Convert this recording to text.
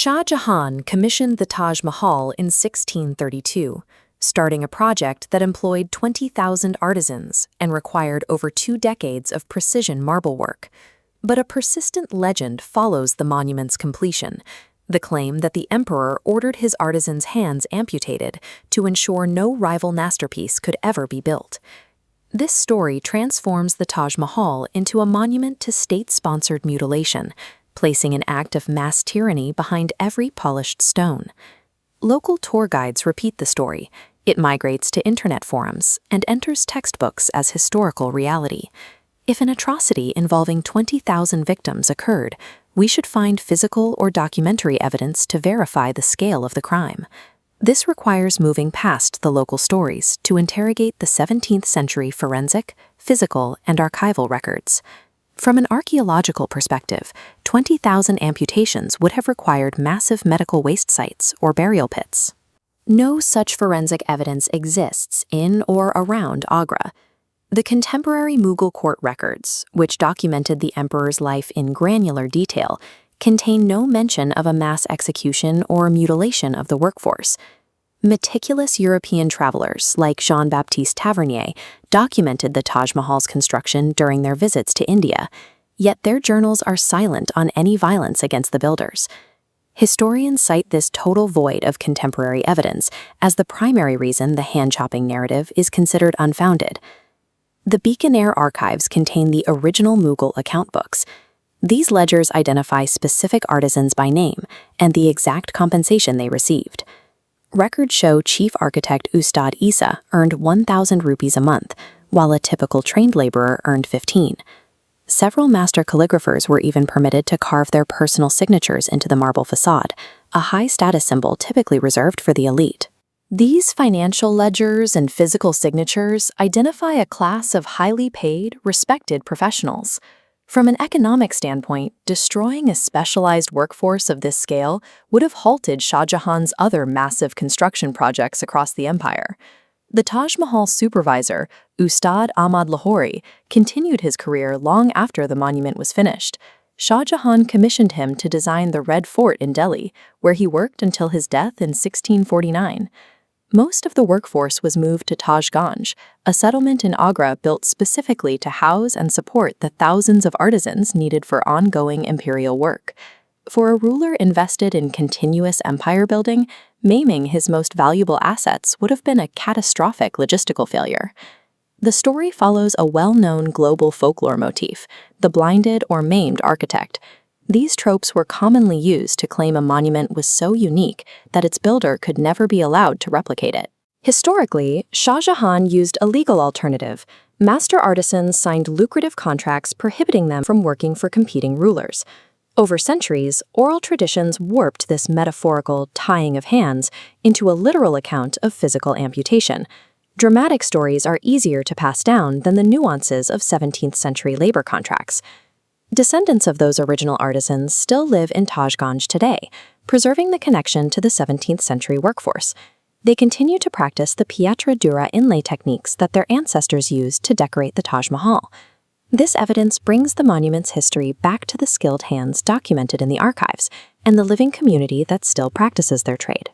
Shah Jahan commissioned the Taj Mahal in 1632, starting a project that employed 20,000 artisans and required over 2 decades of precision marble work. But a persistent legend follows the monument's completion, the claim that the emperor ordered his artisans' hands amputated to ensure no rival masterpiece could ever be built. This story transforms the Taj Mahal into a monument to state-sponsored mutilation, placing an act of mass tyranny behind every polished stone. Local tour guides repeat the story. It migrates to internet forums and enters textbooks as historical reality. If an atrocity involving 20,000 victims occurred, we should find physical or documentary evidence to verify the scale of the crime. This requires moving past the local stories to interrogate the 17th century forensic, physical, and archival records. From an archaeological perspective, 20,000 amputations would have required massive medical waste sites or burial pits. No such forensic evidence exists in or around Agra. The contemporary Mughal court records, which documented the emperor's life in granular detail, contain no mention of a mass execution or mutilation of the workforce. Meticulous European travelers like Jean-Baptiste Tavernier documented the Taj Mahal's construction during their visits to India, yet their journals are silent on any violence against the builders. Historians cite this total void of contemporary evidence as the primary reason the hand-chopping narrative is considered unfounded. The Bikaner archives contain the original Mughal account books. These ledgers identify specific artisans by name and the exact compensation they received. Records show Chief Architect Ustad Isa earned 1,000 rupees a month, while a typical trained laborer earned 15. Several master calligraphers were even permitted to carve their personal signatures into the marble facade, a high-status symbol typically reserved for the elite. These financial ledgers and physical signatures identify a class of highly paid, respected professionals. From an economic standpoint, destroying a specialized workforce of this scale would have halted Shah Jahan's other massive construction projects across the empire. The Taj Mahal supervisor, Ustad Ahmad Lahori, continued his career long after the monument was finished. Shah Jahan commissioned him to design the Red Fort in Delhi, where he worked until his death in 1649. Most of the workforce was moved to Tajganj, a settlement in Agra built specifically to house and support the thousands of artisans needed for ongoing imperial work. For a ruler invested in continuous empire building, maiming his most valuable assets would have been a catastrophic logistical failure. The story follows a well-known global folklore motif, the blinded or maimed architect. These tropes were commonly used to claim a monument was so unique that its builder could never be allowed to replicate it. Historically, Shah Jahan used a legal alternative. Master artisans signed lucrative contracts prohibiting them from working for competing rulers. Over centuries, oral traditions warped this metaphorical tying of hands into a literal account of physical amputation. Dramatic stories are easier to pass down than the nuances of 17th century labor contracts. Descendants of those original artisans still live in Tajganj today, preserving the connection to the 17th century workforce. They continue to practice the pietra dura inlay techniques that their ancestors used to decorate the Taj Mahal. This evidence brings the monument's history back to the skilled hands documented in the archives and the living community that still practices their trade.